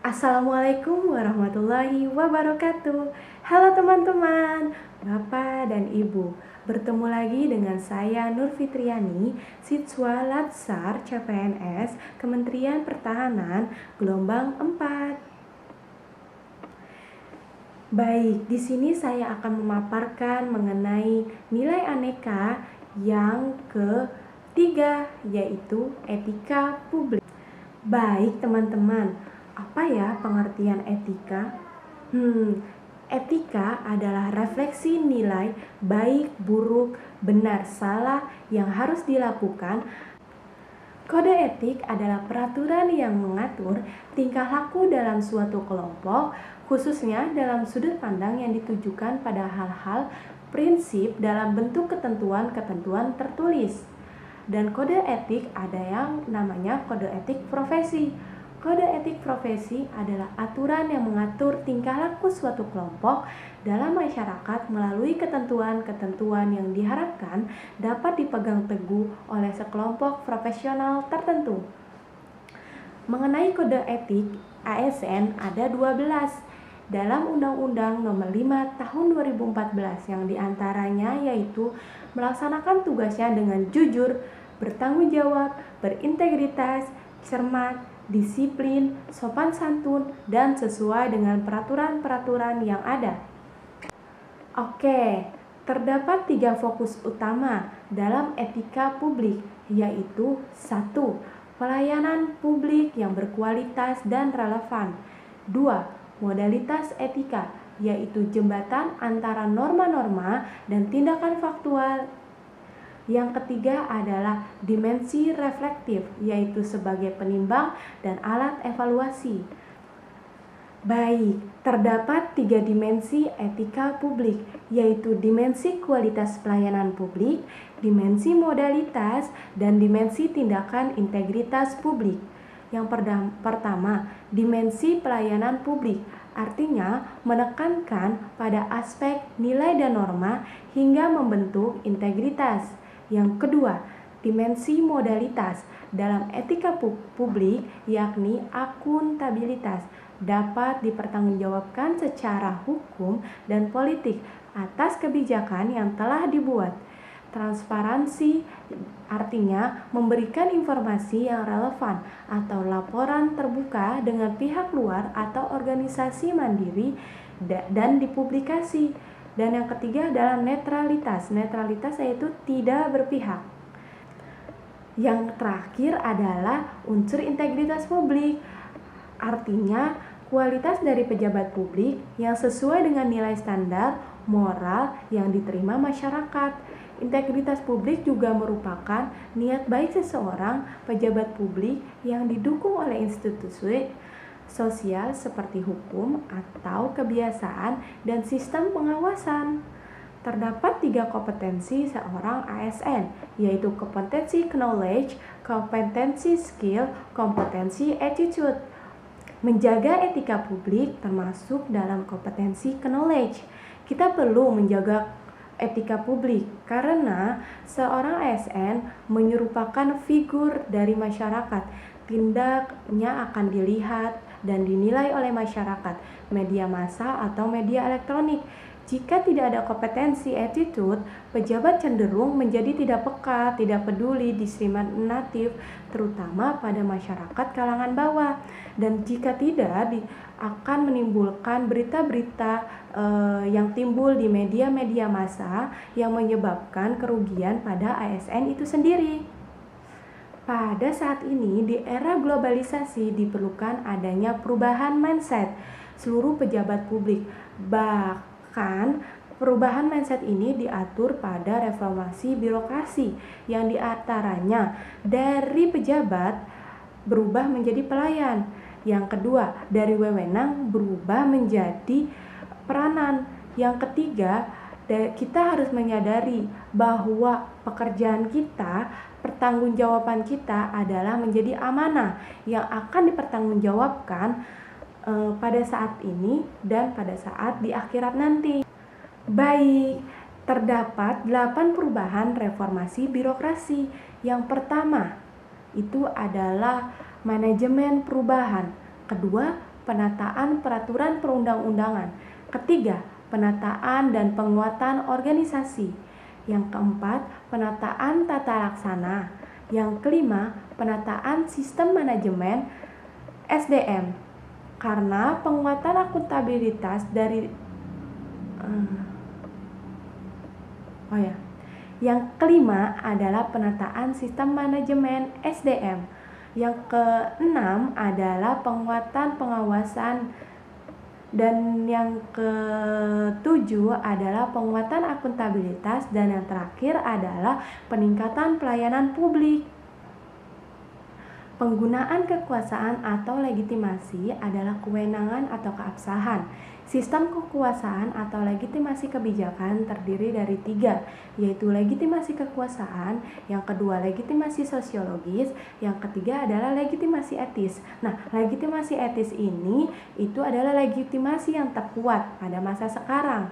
Assalamualaikum warahmatullahi wabarakatuh. Halo teman-teman, Bapak dan Ibu. Bertemu lagi dengan saya Nur Fitriani, siswa Latsar CPNS Kementerian Pertahanan gelombang 4. Baik, di sini saya akan memaparkan mengenai nilai aneka yang ketiga, yaitu etika publik. Baik teman-teman, apa ya pengertian etika? Etika adalah refleksi nilai baik, buruk, benar, salah yang harus dilakukan. Kode etik adalah peraturan yang mengatur tingkah laku dalam suatu kelompok, khususnya dalam sudut pandang yang ditujukan pada hal-hal prinsip dalam bentuk ketentuan-ketentuan tertulis. Dan kode etik ada yang namanya kode etik profesi. Kode etik profesi adalah aturan yang mengatur tingkah laku suatu kelompok dalam masyarakat melalui ketentuan-ketentuan yang diharapkan dapat dipegang teguh oleh sekelompok profesional tertentu. Mengenai kode etik ASN ada 12 dalam Undang-Undang Nomor 5 Tahun 2014 yang diantaranya yaitu melaksanakan tugasnya dengan jujur, bertanggung jawab, berintegritas, cermat, disiplin, sopan santun, dan sesuai dengan peraturan-peraturan yang ada. Oke, terdapat 3 fokus utama dalam etika publik, yaitu 1. Pelayanan publik yang berkualitas dan relevan. 2. Modalitas etika, yaitu jembatan antara norma-norma dan tindakan faktual. Yang ketiga adalah dimensi reflektif, yaitu sebagai penimbang dan alat evaluasi. Baik, terdapat 3 dimensi etika publik, yaitu dimensi kualitas pelayanan publik, dimensi modalitas, dan dimensi tindakan integritas publik. Yang pertama, dimensi pelayanan publik, artinya menekankan pada aspek nilai dan norma hingga membentuk integritas. Yang kedua, dimensi modalitas dalam etika publik, yakni akuntabilitas, dapat dipertanggungjawabkan secara hukum dan politik atas kebijakan yang telah dibuat. Transparansi artinya memberikan informasi yang relevan atau laporan terbuka dengan pihak luar atau organisasi mandiri dan dipublikasi. Dan yang ketiga adalah netralitas. Netralitas yaitu tidak berpihak. Yang terakhir adalah unsur integritas publik. Artinya kualitas dari pejabat publik yang sesuai dengan nilai standar moral yang diterima masyarakat. Integritas publik juga merupakan niat baik seseorang pejabat publik yang didukung oleh institusi sosial seperti hukum atau kebiasaan dan sistem pengawasan. Terdapat 3 kompetensi seorang ASN, yaitu kompetensi knowledge, kompetensi skill, kompetensi attitude. Menjaga etika publik termasuk dalam kompetensi knowledge. Kita perlu menjaga etika publik karena seorang ASN menyerupakan figur dari masyarakat. Tindaknya akan dilihat dan dinilai oleh masyarakat, media massa atau media elektronik. Jika tidak ada kompetensi attitude, pejabat cenderung menjadi tidak peka, tidak peduli, diskriminatif, terutama pada masyarakat kalangan bawah. Dan jika tidak, akan menimbulkan berita-berita yang timbul di media-media massa yang menyebabkan kerugian pada ASN itu sendiri. Pada saat ini, di era globalisasi diperlukan adanya perubahan mindset seluruh pejabat publik. Bahkan perubahan mindset ini diatur pada reformasi birokrasi yang diantaranya dari pejabat berubah menjadi pelayan. Yang kedua, dari wewenang berubah menjadi peranan. Yang ketiga, kita harus menyadari bahwa pekerjaan kita, pertanggungjawaban kita adalah menjadi amanah yang akan dipertanggungjawabkan pada saat ini dan pada saat di akhirat nanti. Baik, terdapat 8 perubahan reformasi birokrasi. Yang pertama, itu adalah manajemen perubahan. Kedua, penataan peraturan perundang-undangan. Ketiga, penataan dan penguatan organisasi. Yang keempat, penataan tata laksana. Yang kelima, penataan sistem manajemen SDM. Karena penguatan akuntabilitas dari Yang kelima adalah penataan sistem manajemen SDM. Yang keenam adalah penguatan pengawasan, dan yang ketujuh adalah penguatan akuntabilitas, dan yang terakhir adalah peningkatan pelayanan publik. Penggunaan kekuasaan atau legitimasi adalah kewenangan atau keabsahan. Sistem kekuasaan atau legitimasi kebijakan terdiri dari 3, yaitu legitimasi kekuasaan, yang kedua legitimasi sosiologis, yang ketiga adalah legitimasi etis. Nah, legitimasi etis ini itu adalah legitimasi yang terkuat pada masa sekarang.